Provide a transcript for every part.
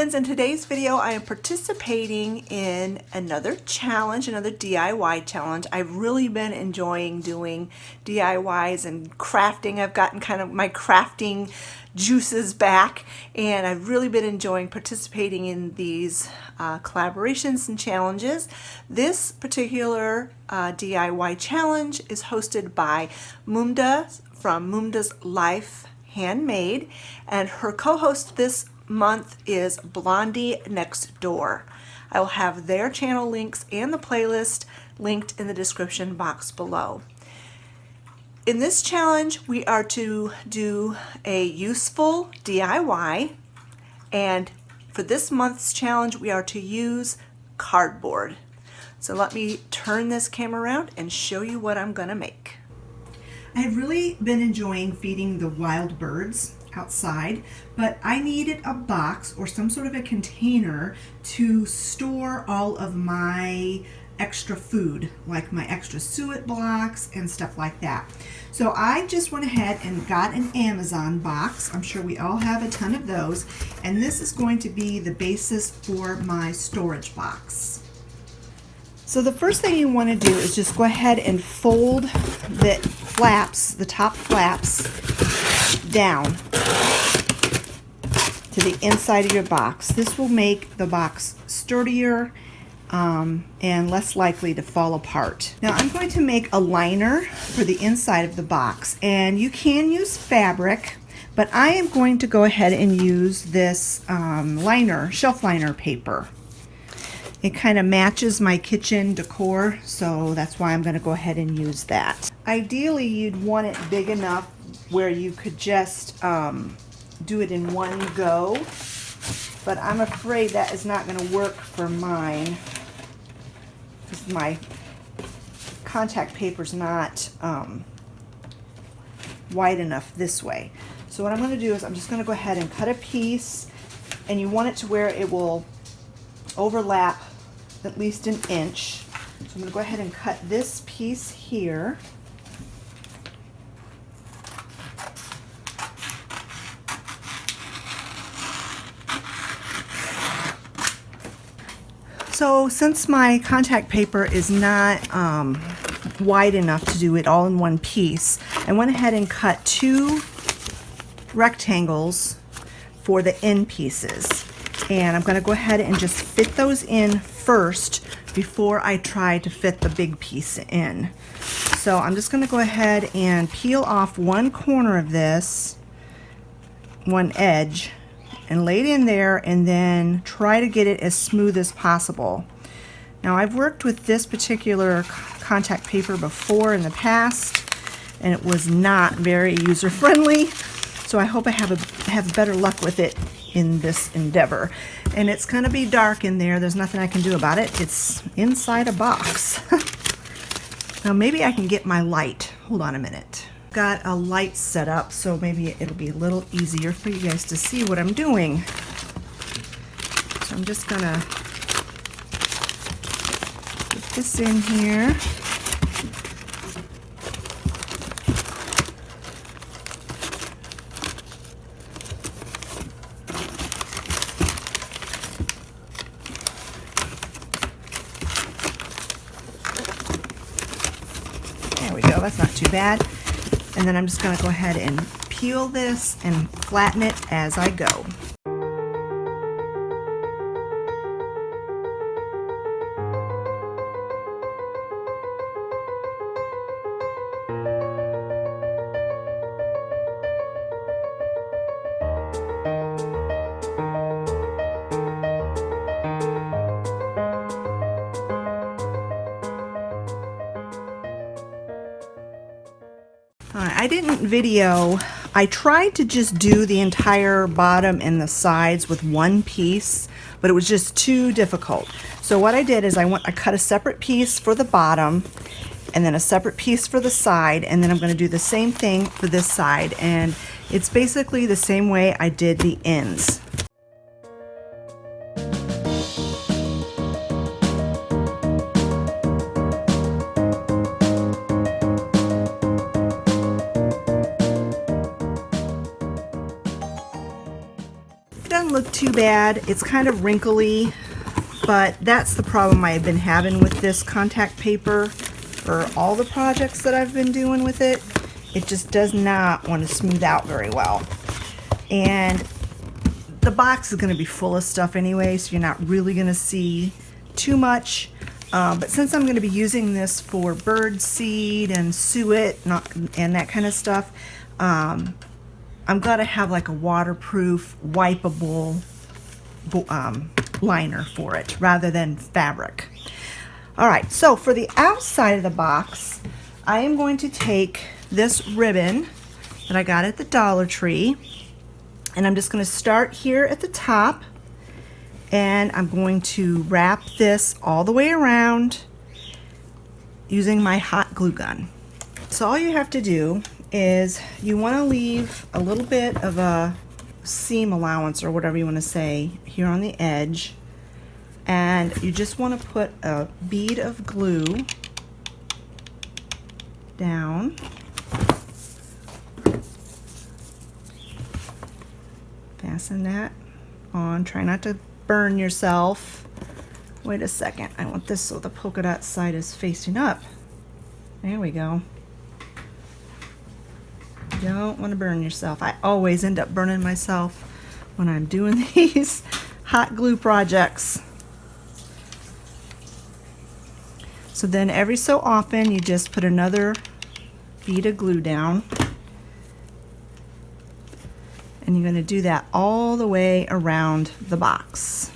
friends, in today's video I am participating in another challenge, another DIY challenge. I've really been enjoying doing DIYs and crafting. I've gotten kind of my crafting juices back, and I've really been enjoying participating in these collaborations and challenges. This particular DIY challenge is hosted by Mumda from Mumda's Life Handmade, and her co-host this month is Blondie Next Door. I will have their channel links and the playlist linked in the description box below. In this challenge, we are to do a useful DIY, and for this month's challenge, we are to use cardboard. So let me turn this camera around and show you what I'm gonna make. I have really been enjoying feeding the wild birds outside, but I needed a box or some sort of a container to store all of my extra food, like my extra suet blocks and stuff like that. So I just went ahead and got an Amazon box. I'm sure we all have a ton of those, and this is going to be the basis for my storage box. So the first thing you want to do is just go ahead and fold the flaps, the top flaps, down to the inside of your box. This will make the box sturdier and less likely to fall apart. Now I'm going to make a liner for the inside of the box, and you can use fabric, but I am going to go ahead and use this liner, shelf liner paper. It kind of matches my kitchen decor, so that's why I'm going to go ahead and use that. Ideally, you'd want it big enough where you could just do it in one go, but I'm afraid that is not going to work for mine because my contact paper's not wide enough this way. So what I'm going to do is I'm just going to go ahead and cut a piece, and you want it to where it will overlap at least an inch. So I'm going to go ahead and cut this piece here. So since my contact paper is not wide enough to do it all in one piece, I went ahead and cut 2 rectangles for the end pieces. And I'm going to go ahead and just fit those in first before I try to fit the big piece in. So I'm just going to go ahead and peel off one corner of this, one edge, and lay it in there, and then try to get it as smooth as possible. Now I've worked with this particular contact paper before in the past, and it was not very user-friendly, so I hope I have better luck with it in this endeavor. And it's going to be dark in there. There's nothing I can do about it. It's inside a box. Now maybe I can get my light. Hold on a minute. Got a light set up, so maybe it'll be a little easier for you guys to see what I'm doing. So I'm just gonna put this in here. There we go, that's not too bad. And then I'm just going to go ahead and peel this and flatten it as I go. I didn't video. I tried to just do the entire bottom and the sides with one piece, but it was just too difficult. So what I did is I cut a separate piece for the bottom and then a separate piece for the side, and then I'm going to do the same thing for this side, and it's basically the same way I did the ends. doesn't look too bad. It's kind of wrinkly, but that's the problem I've been having with this contact paper for all the projects that I've been doing with it. It just does not want to smooth out very well. And the box is going to be full of stuff anyway, so you're not really going to see too much. But since I'm going to be using this for bird seed and suet and that kind of stuff, I'm going to have like a waterproof, wipeable liner for it rather than fabric. All right, so for the outside of the box, I am going to take this ribbon that I got at the Dollar Tree, and I'm just going to start here at the top, and I'm going to wrap this all the way around using my hot glue gun. So all you have to do is you want to leave a little bit of a seam allowance or whatever you want to say here on the edge, and you just want to put a bead of glue down. Fasten that on. Try not to burn yourself. Wait a second. I want this so the polka dot side is facing up. There we go. Don't want to burn yourself. I always end up burning myself when I'm doing these hot glue projects. So then every so often you just put another bead of glue down, and you're going to do that all the way around the box.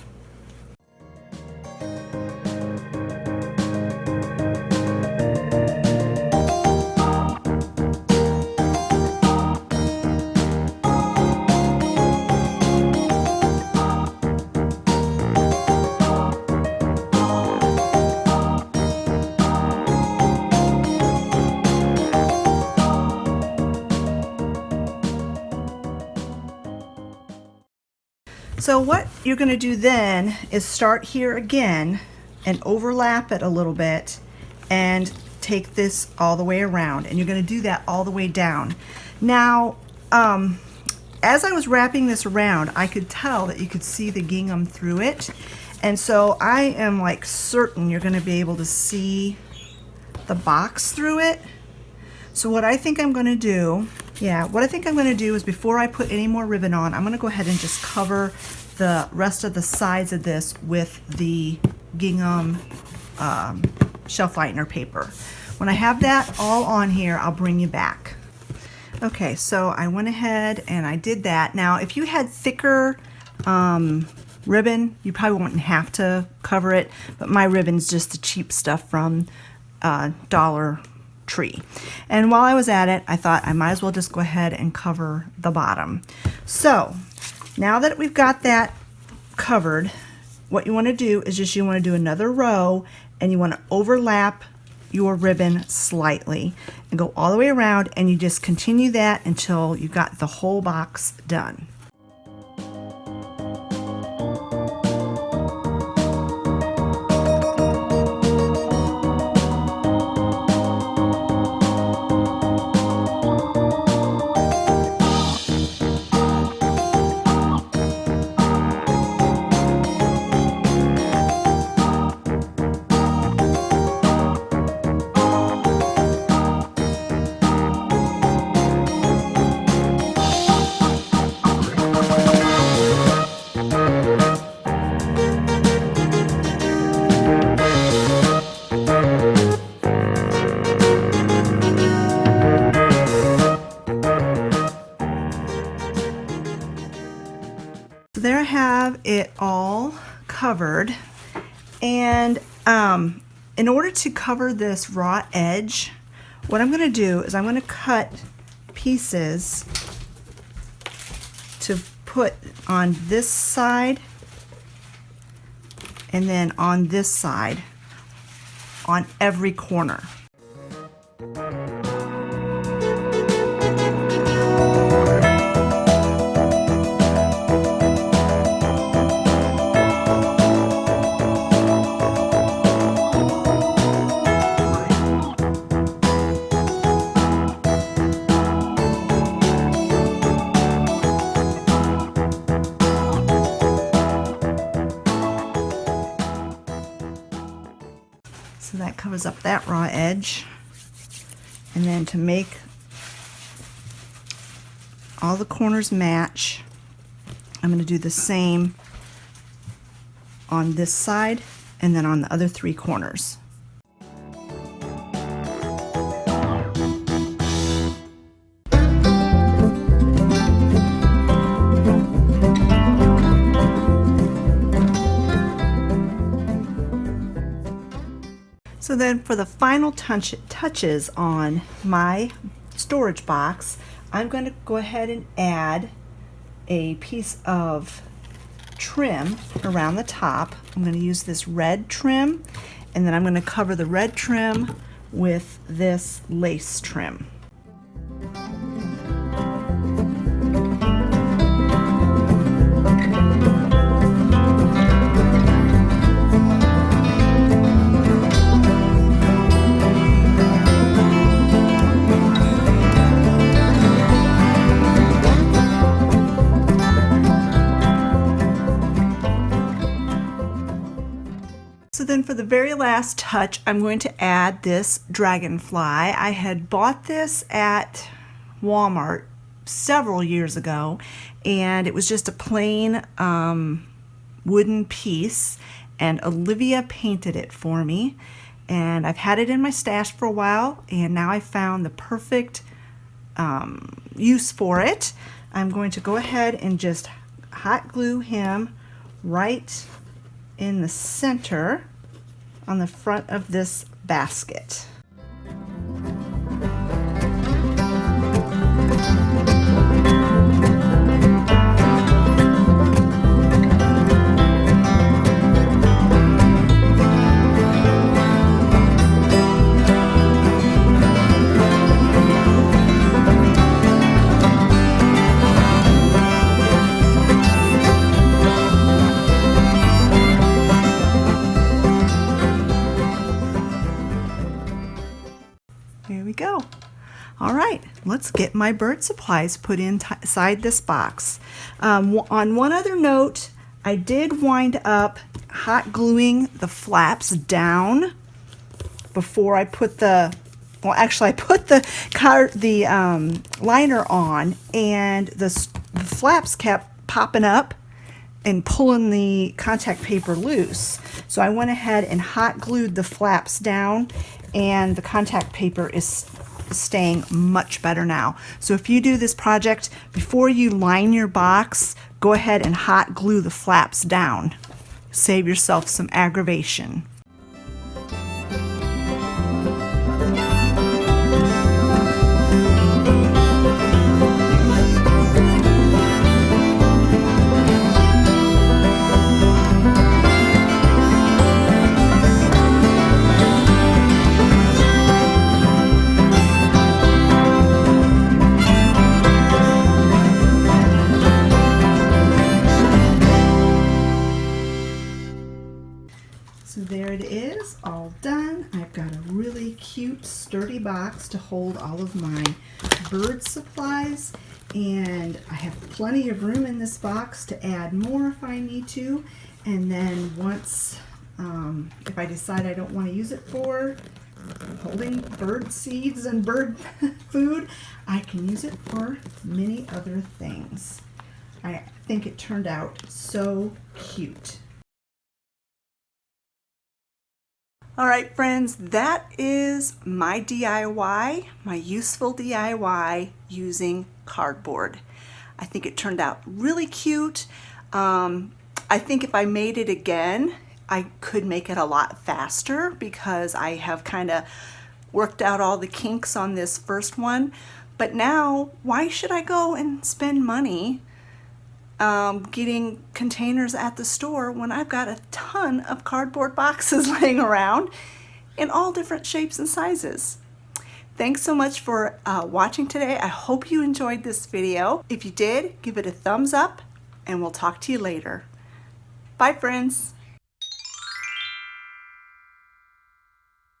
So what you're going to do then is start here again and overlap it a little bit and take this all the way around, and you're going to do that all the way down. Now as I was wrapping this around, I could tell that you could see the gingham through it, and so I am like certain you're going to be able to see the box through it. So what I think I'm going to do, is before I put any more ribbon on, I'm going to go ahead and just cover the rest of the sides of this with the gingham shelf lightener paper. When I have that all on here, I'll bring you back. Okay, so I went ahead and I did that. Now, if you had thicker ribbon, you probably wouldn't have to cover it, but my ribbon's just the cheap stuff from Dollar Tree. And while I was at it, I thought I might as well just go ahead and cover the bottom. So now that we've got that covered, what you want to do is just you want to do another row, and you want to overlap your ribbon slightly and go all the way around, and you just continue that until you've got the whole box done. There I have it all covered, and in order to cover this raw edge, what I'm going to do is I'm going to cut pieces to put on this side and then on this side on every corner. covers up that raw edge. And then to make all the corners match, I'm going to do the same on this side and then on the other 3 corners. So then for the final touches on my storage box, I'm going to go ahead and add a piece of trim around the top. I'm going to use this red trim, and then I'm going to cover the red trim with this lace trim. So then for the very last touch, I'm going to add this dragonfly. I had bought this at Walmart several years ago, and it was just a plain wooden piece, and Olivia painted it for me. And I've had it in my stash for a while, and now I found the perfect use for it. I'm going to go ahead and just hot glue him right in the center on the front of this basket. Here we go. All right, let's get my bird supplies put inside this box. On one other note, I did wind up hot gluing the flaps down before I put the, well, actually I put the liner on, and the flaps kept popping up and pulling the contact paper loose. So I went ahead and hot glued the flaps down, and the contact paper is staying much better now. So if you do this project, before you line your box, go ahead and hot glue the flaps down. Save yourself some aggravation. So there it is, all done. I've got a really cute, sturdy box to hold all of my bird supplies, and I have plenty of room in this box to add more if I need to. And then once, if I decide I don't want to use it for holding bird seeds and bird food, I can use it for many other things. I think it turned out so cute. All right, friends, that is my DIY, my useful DIY using cardboard. I think it turned out really cute. I think if I made it again, I could make it a lot faster because I have kind of worked out all the kinks on this first one. But now, why should I go and spend money getting containers at the store when I've got a ton of cardboard boxes laying around in all different shapes and sizes? Thanks so much for watching today. I hope you enjoyed this video. If you did, give it a thumbs up, and we'll talk to you later. Bye, friends.